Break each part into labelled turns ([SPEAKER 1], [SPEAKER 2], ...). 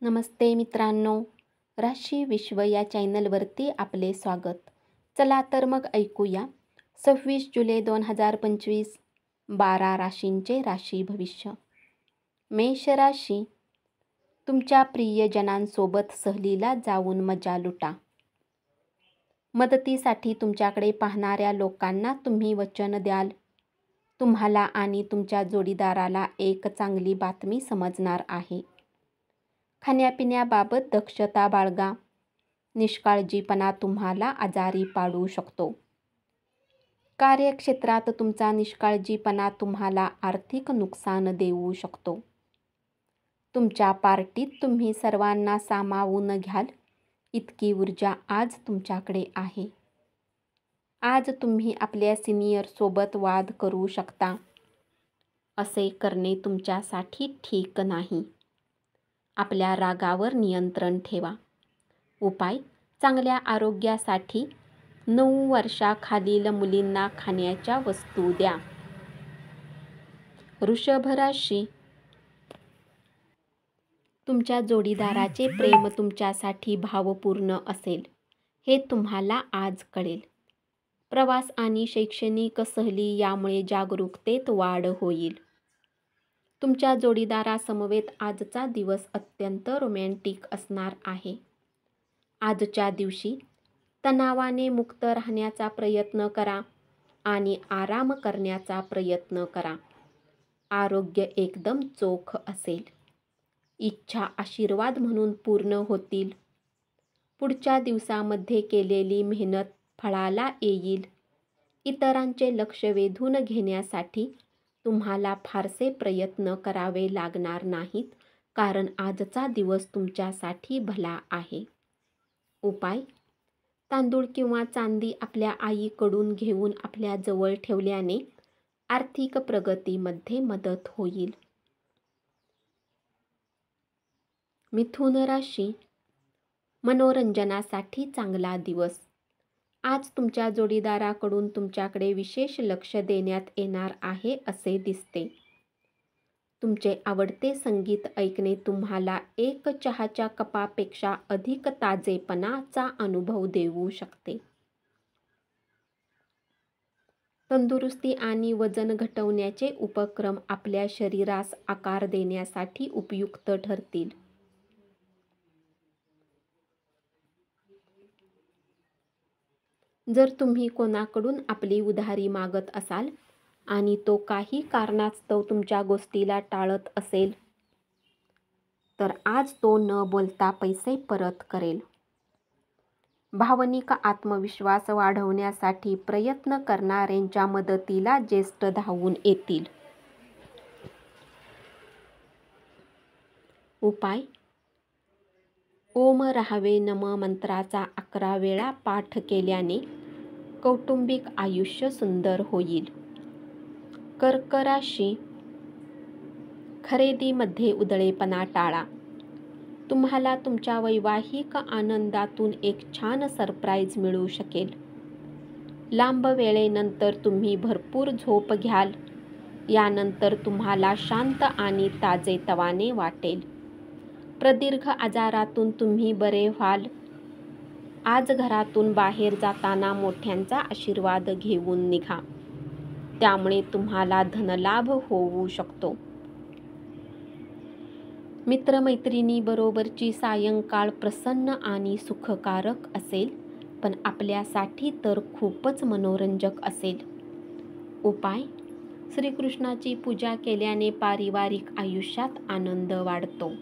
[SPEAKER 1] नमस्ते मित्रांनो, राशी विश्व या चॅनलवरती आपले स्वागत. चला तर मग ऐकूया 26 जुलै 2025 12 राशींचे राशी भविष्य. मेष राशी, तुमच्या प्रियजनांसोबत सहलीला जाऊन मजा लुटा. मदतीसाठी तुमच्याकडे पाहणाऱ्या लोकांना तुम्ही वचन द्याल. तुम्हाला आणि तुमच्या जोडीदाराला एक चांगली बातमी समजणार आहे. खाण्यापिण्याबाबत दक्षता बाळगा. निष्काळजीपणा तुम्हाला आजारी पाडू शकतो. कार्यक्षेत्रात तुमचा निष्काळजीपणा तुम्हाला आर्थिक नुकसान देऊ शकतो. तुमच्या पार्टीत तुम्ही सर्वांना सामावून घ्याल इतकी ऊर्जा आज तुमच्याकडे आहे. आज तुम्ही आपल्या सिनियरसोबत वाद करू शकता. असे करणे तुमच्यासाठी ठीक नाही. आपल्या रागावर नियंत्रण ठेवा. उपाय: चांगल्या आरोग्यासाठी 9 वर्षाखालील मुलींना खाण्याच्या वस्तू द्या. वृषभ राशी, तुमच्या जोडीदाराचे प्रेम तुमच्यासाठी भावपूर्ण असेल हे तुम्हाला आज कळेल. प्रवास आणि शैक्षणिक सहली यामुळे जागरूकतेत वाढ होईल. तुमच्या जोडीदारासमवेत आजचा दिवस अत्यंत रोमॅन्टिक असणार आहे. आजच्या दिवशी तणावाने मुक्त राहण्याचा प्रयत्न करा आणि आराम करण्याचा प्रयत्न करा. आरोग्य एकदम चोख असेल. इच्छा आशीर्वाद म्हणून पूर्ण होतील. पुढच्या दिवसामध्ये केलेली मेहनत फळाला येईल. इतरांचे लक्ष वेधून घेण्यासाठी तुम्हाला फारसे प्रयत्न करावे लागणार नाहीत, कारण आजचा दिवस तुमच्यासाठी भला आहे. उपाय: तांदूळ किंवा चांदी आपल्या आईकडून घेऊन आपल्या जवळ ठेवल्याने आर्थिक प्रगतीमध्ये मदत होईल. मिथुन राशी, मनोरंजनासाठी चांगला दिवस. आज तुमच्या जोडीदाराकडून तुमच्याकडे विशेष लक्ष देण्यात येणार आहे असे दिसते. तुमचे आवडते संगीत ऐकणे तुम्हाला एक चहाच्या कपापेक्षा अधिक ताजेपणाचा अनुभव देऊ शकते. तंदुरुस्ती आणि वजन घटवण्याचे उपक्रम आपल्या शरीरास आकार देण्यासाठी उपयुक्त ठरतील. जर तुम्ही कोणाकडून आपली उधारी मागत असाल आणि तो काही कारणास्तव तुमच्या गोष्टीला टाळत असेल, तर आज तो न बोलता पैसे परत करेल. भावनिक आत्मविश्वास वाढवण्यासाठी प्रयत्न करणाऱ्यांच्या मदतीला ज्येष्ठ धावून येतील. उपाय: ओम राहावे नम मंत्राचा 11 वेळा पाठ केल्याने कौटुंबिक आयुष्य सुंदर होईल. कर्क राशी, खरेदीमध्ये उधळेपणा टाळा. तुम्हाला तुमच्या वैवाहिक आनंदातून एक छान सरप्राईज मिळू शकेल. लांब वेळेनंतर तुम्ही भरपूर झोप घ्याल. यानंतर तुम्हाला शांत आणि ताजेतवाने वाटेल. प्रदीर्घ आजारातून तुम्ही बरे व्हाल. आज घरातून बाहेर जाताना मोठ्यांचा आशीर्वाद घेऊन निघा, त्यामुळे तुम्हाला धनलाभ होऊ शकतो. मित्रमैत्रिणीबरोबरची सायंकाळ प्रसन्न आणि सुखकारक असेल, पण आपल्यासाठी तर खूपच मनोरंजक असेल. उपाय: श्रीकृष्णाची पूजा केल्याने पारिवारिक आयुष्यात आनंद वाढतो.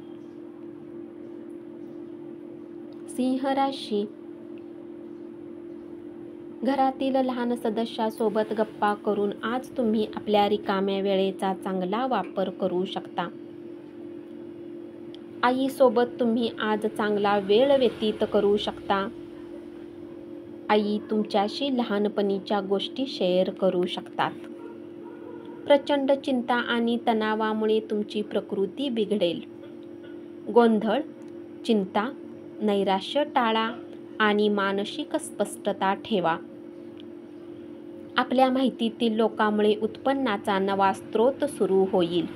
[SPEAKER 1] सिंह राशी, घरातील लहान सदस्यासोबत गप्पा करून आज तुम्ही आपल्या रिकाम्या वेळेचा चांगला वापर करू शकता. आईसोबत तुम्ही आज चांगला वेळ व्यतीत करू शकता. आई तुमच्याशी लहानपणीच्या गोष्टी शेअर करू शकतात. प्रचंड चिंता आणि तणावामुळे तुमची प्रकृती बिघडेल. गोंधळ, चिंता, नैराश्य टाळा आणि मानसिक स्पष्टता ठेवा. आपल्या माहितीतील लोकांमुळे उत्पन्नाचा नवा स्रोत सुरू होईल.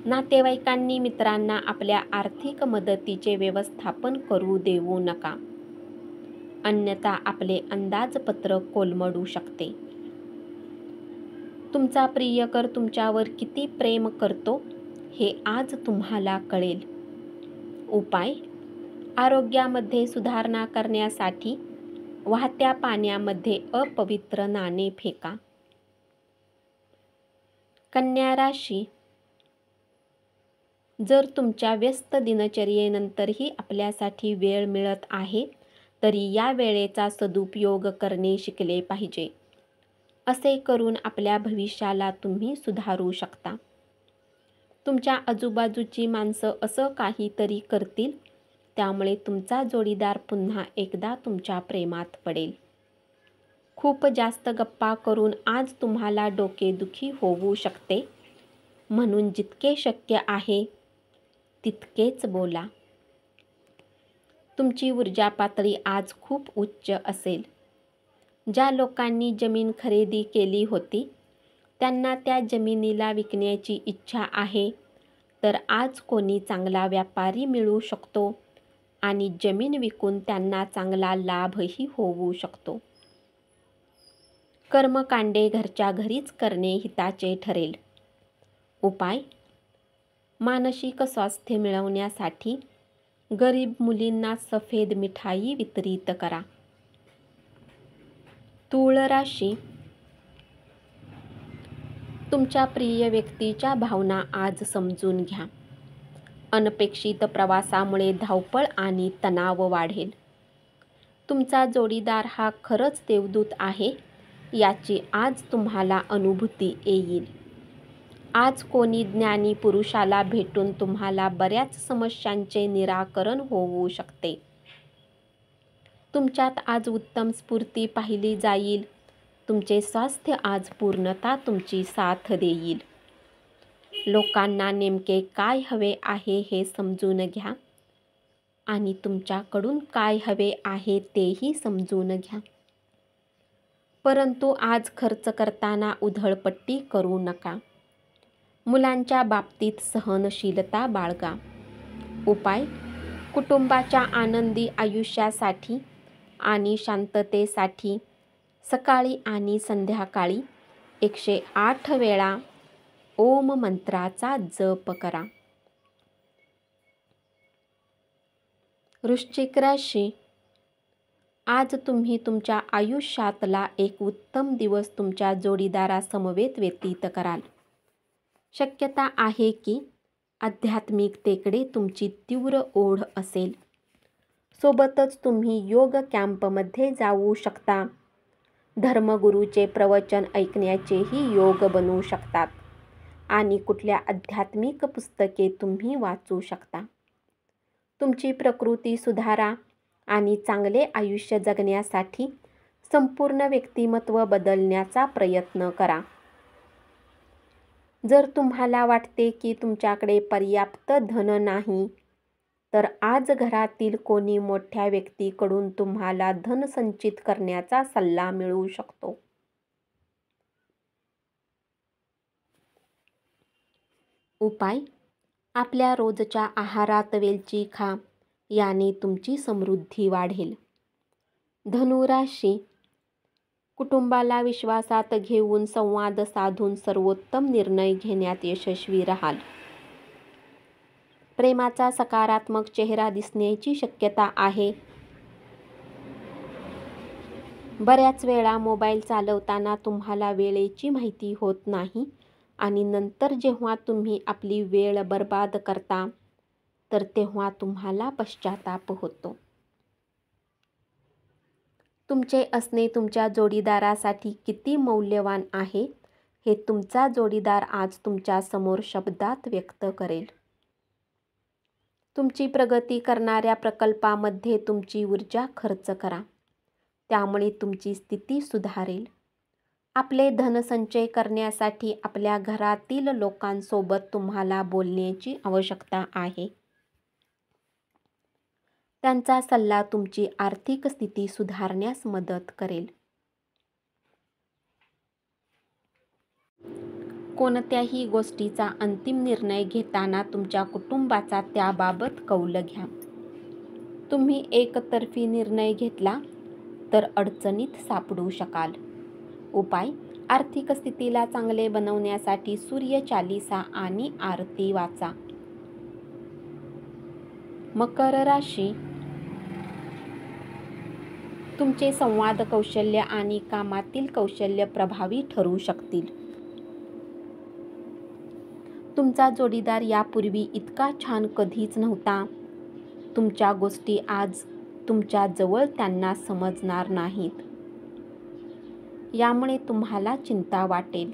[SPEAKER 1] नातेवाईकांनी मित्रांना आपल्या आर्थिक मदतीचे व्यवस्थापन करू देऊ नका, अन्यथा आपले अंदाजपत्रक कोलमडू शकते. तुमचा प्रियकर तुमच्यावर किती प्रेम करतो हे आज तुम्हाला कळेल. उपाय: आरोग्यामध्ये सुधारणा करण्यासाठी वाहत्या पाण्यामध्ये अपवित्र नाणे फेका. कन्या राशी, जर तुमच्या व्यस्त दिनचर्येनंतरही आपल्यासाठी वेळ मिळत आहे, तरी या वेळेचा सदुपयोग करणे शिकले पाहिजे. असे करून आपल्या भविष्याला तुम्ही सुधारू शकता. तुमच्या आजूबाजूची माणसं असं काहीतरी करतील, त्यामुळे तुमचा जोडीदार पुन्हा एकदा तुमच्या प्रेमात पडेल. खूप जास्त गप्पा करून आज तुम्हाला डोकेदुखी होऊ शकते, म्हणून जितके शक्य आहे तितकेच बोला. तुमची ऊर्जा पातळी आज खूप उच्च असेल. ज्या लोकांनी जमीन खरेदी केली होती त्यांना त्या जमिनीला विकण्याची इच्छा आहे, तर आज कोणी चांगला व्यापारी मिळू शकतो आणि जमीन विकून त्यांना चांगला लाभही होऊ शकतो. कर्मकांडे घरच्या घरीच करणे हिताचे ठरेल. उपाय: मानसिक स्वास्थ्य मिळवण्यासाठी गरीब मुलींना सफेद मिठाई वितरित करा. तूळ राशी, तुमच्या प्रिय व्यक्तीच्या भावना आज समजून घ्या. अनपेक्षित प्रवासामुळे धावपळ आणि तणाव वाढेल. तुमचा जोडीदार हा खरंच देवदूत आहे याची आज तुम्हाला अनुभूती येईल. आज कोणी ज्ञानी पुरुषाला भेटून तुम्हाला बऱ्याच समस्यांचे निराकरण होऊ शकते. तुमच्यात आज उत्तम स्फूर्ती पाहिली जाईल. तुमचे स्वास्थ्य आज पूर्णतः तुमची साथ देईल. लोकांना नेमके काय हवे आहे हे समजून घ्या आणि तुमच्याकडून काय हवे आहे तेही समजून घ्या. परंतु आज खर्च करताना उधळपट्टी करू नका. मुलांच्या बाबतीत सहनशीलता बाळगा. उपाय: कुटुंबाच्या आनंदी आयुष्यासाठी आणि शांततेसाठी सकाळी आणि संध्याकाळी 108 वेळा ओम मंत्राचा जप करा. वृश्चिक राशी, आज तुम्ही तुमच्या आयुष्यातला एक उत्तम दिवस तुमच्या जोडीदारासमवेत व्यतीत कराल. शक्यता आहे की आध्यात्मिकतेकडे तुमची तीव्र ओढ असेल. सोबतच तुम्ही योग कॅम्पमध्ये जाऊ शकता. धर्मगुरूचे प्रवचन ऐकण्याचेही योग बनू शकतात आणि कुठल्या आध्यात्मिक पुस्तके तुम्ही वाचू शकता. तुमची प्रकृती सुधारा आणि चांगले आयुष्य जगण्यासाठी संपूर्ण व्यक्तिमत्व बदलण्याचा प्रयत्न करा. जर तुम्हाला वाटते की तुमच्याकडे पर्याप्त धन नाही, तर आज घरातील कोणी मोठ्या व्यक्तीकडून तुम्हाला धन संचित करण्याचा सल्ला मिळू शकतो. उपाय: आपल्या रोजच्या आहारात वेलची खा, याने तुमची समृद्धी वाढेल. धनु राशी, कुटुंबाला विश्वासात घेऊन संवाद साधून सर्वोत्तम निर्णय घेण्यात यशस्वी राहाल. प्रेमाचा सकारात्मक चेहरा दिसण्याची शक्यता आहे. बऱ्याच वेळा मोबाईल चालवताना तुम्हाला वेळेची माहिती होत नाही आणि नंतर जेव्हा तुम्ही आपली वेळ बर्बाद करता, तर तेव्हा तुम्हाला पश्चाताप होतो. तुमचे असणे तुमच्या जोडीदारासाठी किती मौल्यवान आहे हे तुमचा जोडीदार आज तुमच्या समोर शब्दात व्यक्त करेल. तुमची प्रगती करणाऱ्या प्रकल्पामध्ये तुमची ऊर्जा खर्च करा, त्यामुळे तुमची स्थिती सुधारेल. आपले धन संचय करण्यासाठी आपल्या घरातील लोकांसोबत तुम्हाला बोलण्याची आवश्यकता आहे. त्यांचा सल्ला तुमची आर्थिक स्थिती सुधारण्यास मदत करेल. कोणत्याही गोष्टीचा अंतिम निर्णय घेताना तुमच्या कुटुंबाचा त्याबाबत कौल घ्या. तुम्ही एकतर्फी निर्णय घेतला तर अडचणीत सापडू शकाल. उपाय: आर्थिक स्थितीला चांगले बनवण्यासाठी सूर्य चालीसा आणि आरती वाचा. मकर राशी. तुमचे संवाद कौशल्य आणि कामातील कौशल्य प्रभावी ठरू शकतील. तुमचा जोडीदार यापूर्वी इतका छान कधीच नव्हता. तुमच्या गोष्टी आज तुमच्या जवळ त्यांना समजणार नाहीत. यामुळे तुम्हाला चिंता वाटेल.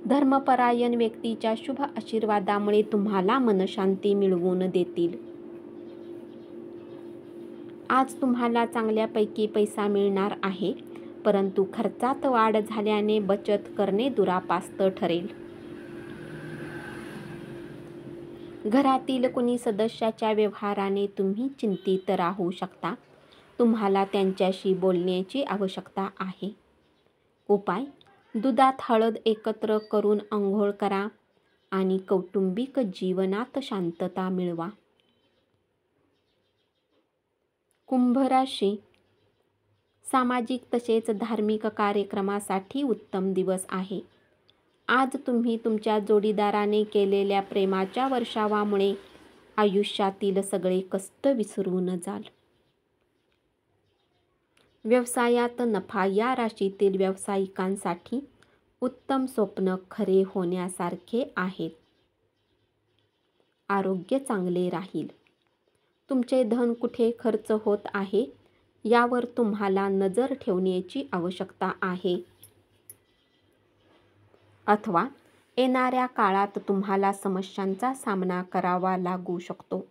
[SPEAKER 1] धर्मपरायण व्यक्तीच्या शुभ आशीर्वादामुळे तुम्हाला मनशांती मिळवून देतील. आज तुम्हाला चांगल्यापैकी पैसा मिळणार आहे, परंतु खर्चात वाढ झाल्याने बचत करणे दुरापास्त ठरेल. घरातील कुणी सदस्याच्या व्यवहाराने तुम्ही चिंतित राहू शकता. तुम्हाला त्यांच्याशी बोलण्याची आवश्यकता आहे. उपाय: दुधात हळद एकत्र करून अंघोळ करा आणि कौटुंबिक जीवनात शांतता मिळवा. कुंभ राशी. सामाजिक तसेच धार्मिक कार्यक्रमासाठी उत्तम दिवस आहे. आज तुम्ही तुमच्या जोडीदाराने केलेल्या प्रेमाच्या वर्षावामुळे आयुष्यातील सगळे कष्ट विसरून जाल. व्यवसायात नफा. या राशीतील व्यावसायिकांसाठी उत्तम स्वप्न खरे होण्यासारखे आहेत. आरोग्य चांगले राहील. तुमचे धन कुठे खर्च होत आहे यावर तुम्हाला नजर ठेवण्याची आवश्यकता आहे, अथवा येणाऱ्या काळात तुम्हाला समस्यांचा सामना करावा लागू शकतो.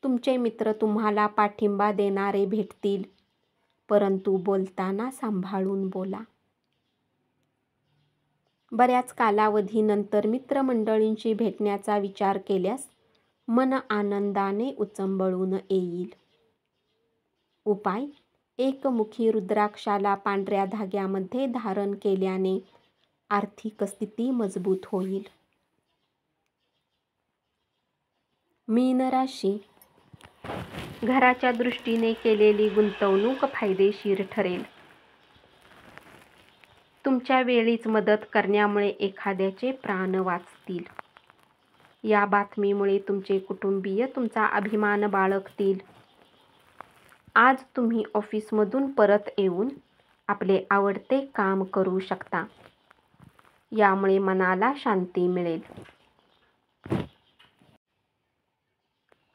[SPEAKER 1] तुमचे मित्र तुम्हाला पाठिंबा देणारे भेटतील, परंतु बोलताना सांभाळून बोला. बऱ्याच कालावधीनंतर मित्रमंडळींशी भेटण्याचा विचार केल्यास मन आनंदाने उचंबळून येईल. उपाय: एकमुखी रुद्राक्षाला पांढऱ्या धाग्यामध्ये धारण केल्याने आर्थिक स्थिती मजबूत होईल. मीन राशी. घराच्या दृष्टीने केलेली गुंतवणूक फायदेशीर ठरेल. तुमच्या वेळीच मदत करण्यामुळे एखाद्याचे प्राण वाचतील. या बातमीमुळे तुमचे कुटुंबीय तुमचा अभिमान बाळगतील. आज तुम्ही ऑफिसमधून परत येऊन आपले आवडते काम करू शकता. यामुळे मनाला शांती मिळेल.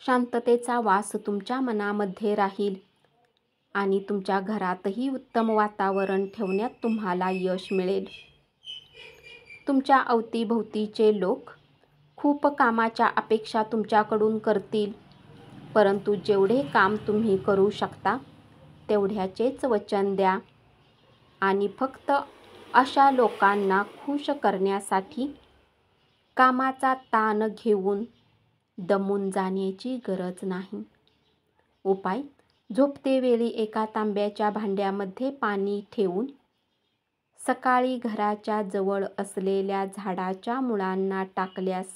[SPEAKER 1] शांततेचा वास तुमच्या मनामध्ये राहील आणि तुमच्या घरातही उत्तम वातावरण ठेवण्यात तुम्हाला यश मिळेल. तुमच्या अवतीभोवतीचे लोक खूप कामाच्या अपेक्षा तुमच्याकडून करतील, परंतु जेवढे काम तुम्ही करू शकता तेवढ्याचेच वचन द्या आणि फक्त अशा लोकांना खुश करण्यासाठी कामाचा ताण घेऊन दमून जाण्याची गरज नाही. उपाय: झोपतेवेळी एका तांब्याच्या भांड्यामध्ये पाणी ठेवून सकाळी घराच्या जवळ असलेल्या झाडाच्या मुळांना टाकल्यास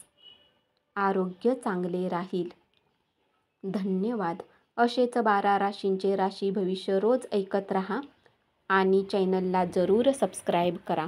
[SPEAKER 1] आरोग्य चांगले राहील. धन्यवाद. असेच 12 राशींचे राशी भविष्य रोज ऐकत रहा आणि चॅनलला जरूर सबस्क्राईब करा.